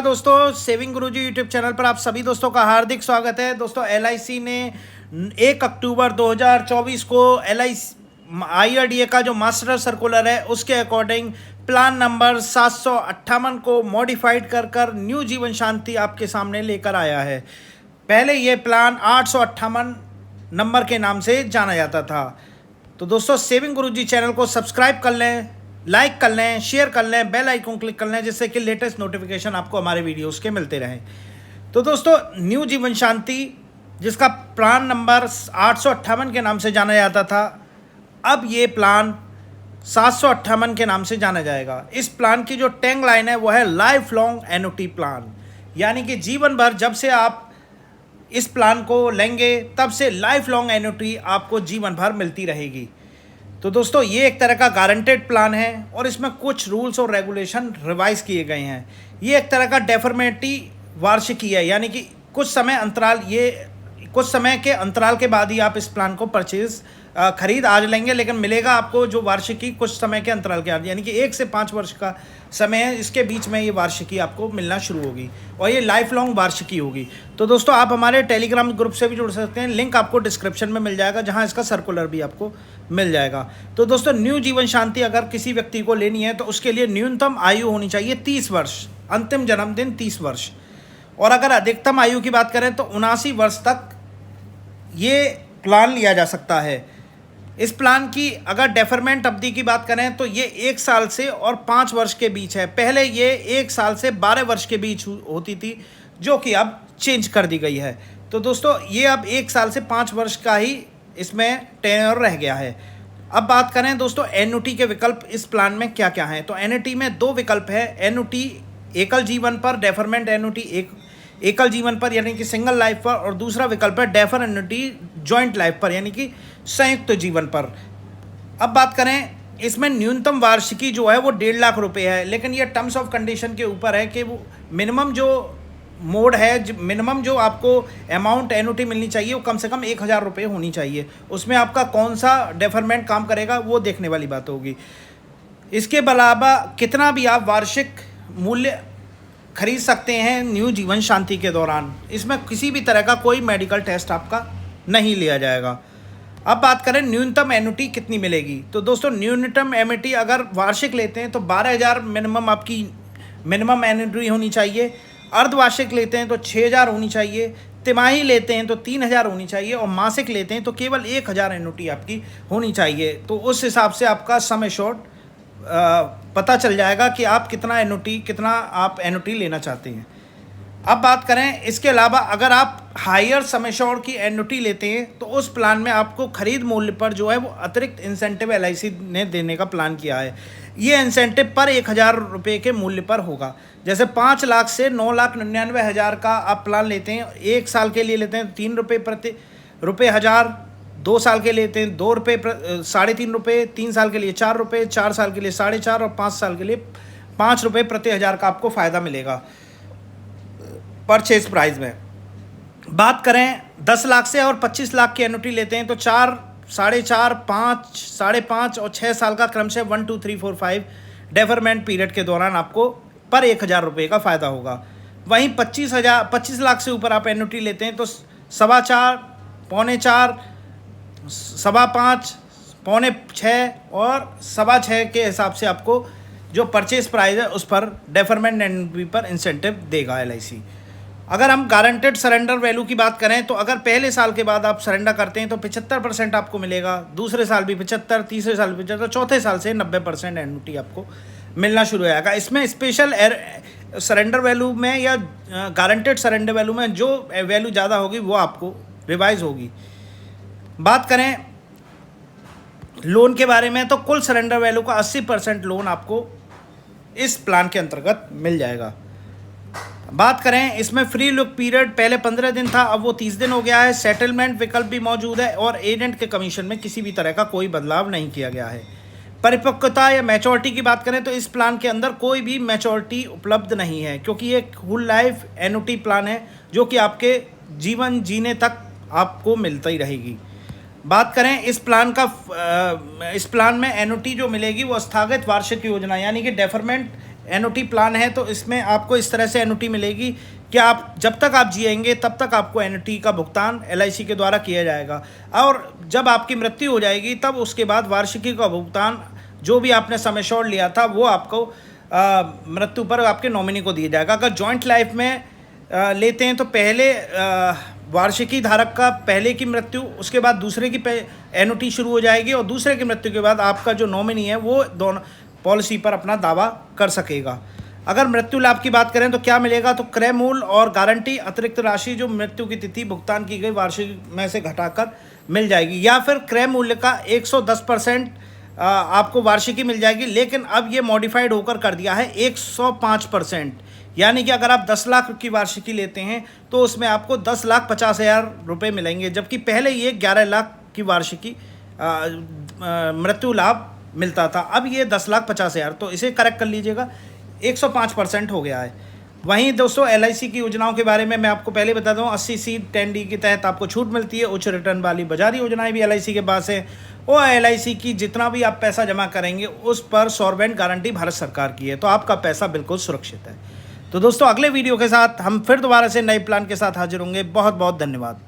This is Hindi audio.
दोस्तों, सेविंग गुरुजी यूट्यूब चैनल पर आप सभी दोस्तों का हार्दिक स्वागत है। दोस्तों, एलआईसी ने 1 अक्टूबर 2024 को आईआरडीए का जो मास्टर सर्कुलर है उसके अकॉर्डिंग प्लान नंबर 758 को मॉडिफाइड कर न्यू जीवन शांति आपके सामने लेकर आया है। पहले ये प्लान 858 नंबर के नाम से जाना जाता था। तो दोस्तों, सेविंग गुरुजी चैनल को सब्सक्राइब कर लें, लाइक कर लें, शेयर कर लें, बेल आइकन क्लिक कर लें, जिससे कि लेटेस्ट नोटिफिकेशन आपको हमारे वीडियोस के मिलते रहें। तो दोस्तों, न्यू जीवन शांति जिसका प्लान नंबर 858 के नाम से जाना जाता था, अब ये प्लान 758 के नाम से जाना जाएगा। इस प्लान की जो टैग लाइन है वो है लाइफ लॉन्ग एन्युटी प्लान, यानी कि जीवन भर जब से आप इस प्लान को लेंगे तब से लाइफ लॉन्ग एन्युटी आपको जीवन भर मिलती रहेगी। तो दोस्तों, ये एक तरह का गारंटेड प्लान है और इसमें कुछ रूल्स और रेगुलेशन रिवाइज किए गए हैं। ये एक तरह का डेफर्मेटी वार्षिकी है, यानी कि कुछ समय के अंतराल के बाद ही आप इस प्लान को खरीद आज लेंगे, लेकिन मिलेगा आपको जो वार्षिकी कुछ समय के अंतराल के बाद, यानी कि 1 से 5 वर्ष का समय है, इसके बीच में ये वार्षिकी आपको मिलना शुरू होगी और ये लाइफ लॉन्ग वार्षिकी होगी। तो दोस्तों, आप हमारे टेलीग्राम ग्रुप से भी जुड़ सकते हैं, लिंक आपको डिस्क्रिप्शन में मिल जाएगा, जहां इसका सर्कुलर भी आपको मिल जाएगा। तो दोस्तों, न्यू जीवन शांति अगर किसी व्यक्ति को लेनी है तो उसके लिए न्यूनतम आयु होनी चाहिए 30 वर्ष, अंतिम जन्मदिन 30 वर्ष, और अगर अधिकतम आयु की बात करें तो 79 वर्ष तक ये प्लान लिया जा सकता है। इस प्लान की अगर डेफरमेंट अवधि की बात करें तो ये 1 साल से और 5 वर्ष के बीच है। पहले ये 1 साल से 12 वर्ष के बीच होती थी, जो कि अब चेंज कर दी गई है। तो दोस्तों, ये अब 1 साल से 5 वर्ष का ही इसमें टेन्योर रह गया है। अब बात करें दोस्तों एन्युटी के विकल्प इस प्लान में क्या क्या हैं, तो एन्युटी में 2 विकल्प है। एन्युटी एकल जीवन पर, डेफरमेंट एन्युटी एकल जीवन पर यानी कि सिंगल लाइफ पर, और दूसरा विकल्प है डेफर एन्युटी जॉइंट लाइफ पर यानी कि संयुक्त जीवन पर। अब बात करें, इसमें न्यूनतम वार्षिकी जो है वो 1.5 लाख रुपए है, लेकिन ये टर्म्स ऑफ कंडीशन के ऊपर है कि वो मिनिमम जो मोड है, मिनिमम जो आपको अमाउंट एन्युटी मिलनी चाहिए वो कम से कम 1,000 रुपये होनी चाहिए। उसमें आपका कौन सा डेफरमेंट काम करेगा वो देखने वाली बात होगी। इसके अलावा कितना भी आप वार्षिक मूल्य खरीद सकते हैं न्यू जीवन शांति के दौरान, इसमें किसी भी तरह का कोई मेडिकल टेस्ट आपका नहीं लिया जाएगा। अब बात करें न्यूनतम एन्युटी कितनी मिलेगी, तो दोस्तों न्यूनतम एन्युटी अगर वार्षिक लेते हैं तो 12,000 मिनिमम आपकी मिनिमम एन्युटी होनी चाहिए। अर्धवार्षिक लेते हैं तो 6,000 होनी चाहिए। तिमाही लेते हैं तो 3,000 होनी चाहिए, और मासिक लेते हैं तो केवल 1,000 एन्युटी आपकी होनी चाहिए। तो उस हिसाब से आपका सम एश्योर्ड पता चल जाएगा कि आप कितना आप एन्युटी लेना चाहते हैं। अब बात करें, इसके अलावा अगर आप हायर सम एश्योर्ड की एन्युटी लेते हैं तो उस प्लान में आपको खरीद मूल्य पर जो है वो अतिरिक्त इंसेंटिव एलआईसी ने देने का प्लान किया है। ये इंसेंटिव पर 1,000 रुपये के मूल्य पर होगा। जैसे 5 लाख से 9,99,000 का आप प्लान लेते हैं, 1 साल के लिए लेते हैं 3 रुपये प्रति हज़ार, 2 साल के लेते हैं 2 रुपये 3.5 रुपये, 3 साल के लिए 4 रुपये, 4 साल के लिए 4.5 और 5 साल के लिए 5 रुपये प्रति हज़ार का आपको फ़ायदा मिलेगा परचेज प्राइस में। बात करें 10 लाख से और 25 लाख की एन्युटी लेते हैं तो 4, 4.5, 5, 5.5 और 6 साल का क्रम से 1, 2, 3, 4, 5 डेफरमेंट पीरियड के दौरान आपको पर 1,000 रुपये का फ़ायदा होगा। वहीं 25 लाख से ऊपर आप एन्युटी लेते हैं तो 4.25, 4.25, 5.25, 5.25 और 6.25 के हिसाब से आपको जो परचेज प्राइस है उस पर डेफरमेंट एन्युटी पर इंसेंटिव देगा एलआईसी। अगर हम गारंटेड सरेंडर वैल्यू की बात करें तो अगर पहले साल के बाद आप सरेंडर करते हैं तो 75% आपको मिलेगा, दूसरे साल भी 75, तीसरे साल भी 75, चौथे साल से 90% एन्युटी आपको मिलना शुरू हो जाएगा। इसमें स्पेशल सरेंडर वैल्यू में या गारंटेड सरेंडर वैल्यू में जो वैल्यू ज़्यादा होगी वो आपको रिवाइज होगी। बात करें लोन के बारे में तो कुल सरेंडर वैल्यू का 80% लोन आपको इस प्लान के अंतर्गत मिल जाएगा। बात करें, इसमें फ्री लुक पीरियड पहले 15 दिन था, अब वो 30 दिन हो गया है। सेटलमेंट विकल्प भी मौजूद है और एजेंट के कमीशन में किसी भी तरह का कोई बदलाव नहीं किया गया है। परिपक्वता या मैच्योरिटी की बात करें तो इस प्लान के अंदर कोई भी मैच्योरिटी उपलब्ध नहीं है, क्योंकि ये फुल लाइफ एन्युटी प्लान है जो कि आपके जीवन जीने तक आपको मिलता ही रहेगी। बात करें इस प्लान में एन्युटी जो मिलेगी वो स्थगित वार्षिक योजना यानी कि डेफरमेंट एनुटी प्लान है, तो इसमें आपको इस तरह से एनुटी मिलेगी कि आप जब तक आप जिएंगे तब तक आपको एनुटी का भुगतान एलआईसी के द्वारा किया जाएगा, और जब आपकी मृत्यु हो जाएगी तब उसके बाद वार्षिकी का भुगतान जो भी आपने सम एश्योर्ड लिया था वो आपको मृत्यु पर आपके नॉमिनी को दिया जाएगा। अगर जॉइंट लाइफ में लेते हैं तो पहले वार्षिकी धारक का पहले की मृत्यु, उसके बाद दूसरे की एनुटी शुरू हो जाएगी, और दूसरे की मृत्यु के बाद आपका जो नॉमिनी है वो दोनों पॉलिसी पर अपना दावा कर सकेगा। अगर मृत्यु लाभ की बात करें तो क्या मिलेगा, तो क्रय मूल्य और गारंटी अतिरिक्त राशि जो मृत्यु की तिथि भुगतान की गई वार्षिक में से घटाकर मिल जाएगी, या फिर क्रय मूल्य का 110% आपको वार्षिकी मिल जाएगी। लेकिन अब ये मॉडिफाइड होकर कर दिया है 105%, यानी कि अगर आप 10 लाख की वार्षिकी लेते हैं तो उसमें आपको 10,50,000 रुपये मिलेंगे, जबकि पहले ये 11 लाख की वार्षिकी मृत्यु लाभ मिलता था। अब ये 10,50,000, तो इसे करेक्ट कर लीजिएगा, 105% हो गया है। वहीं दोस्तों एलआईसी की योजनाओं के बारे में मैं आपको पहले बता दूं, 80C 10D के तहत आपको छूट मिलती है। उच्च रिटर्न वाली बाजारी योजनाएं भी एलआईसी के पास है, और एलआईसी की जितना भी आप पैसा जमा करेंगे उस पर सॉल्वेंट गारंटी भारत सरकार की है, तो आपका पैसा बिल्कुल सुरक्षित है। तो दोस्तों अगले वीडियो के साथ हम फिर दोबारा से नए प्लान के साथ हाजिर होंगे। बहुत बहुत धन्यवाद।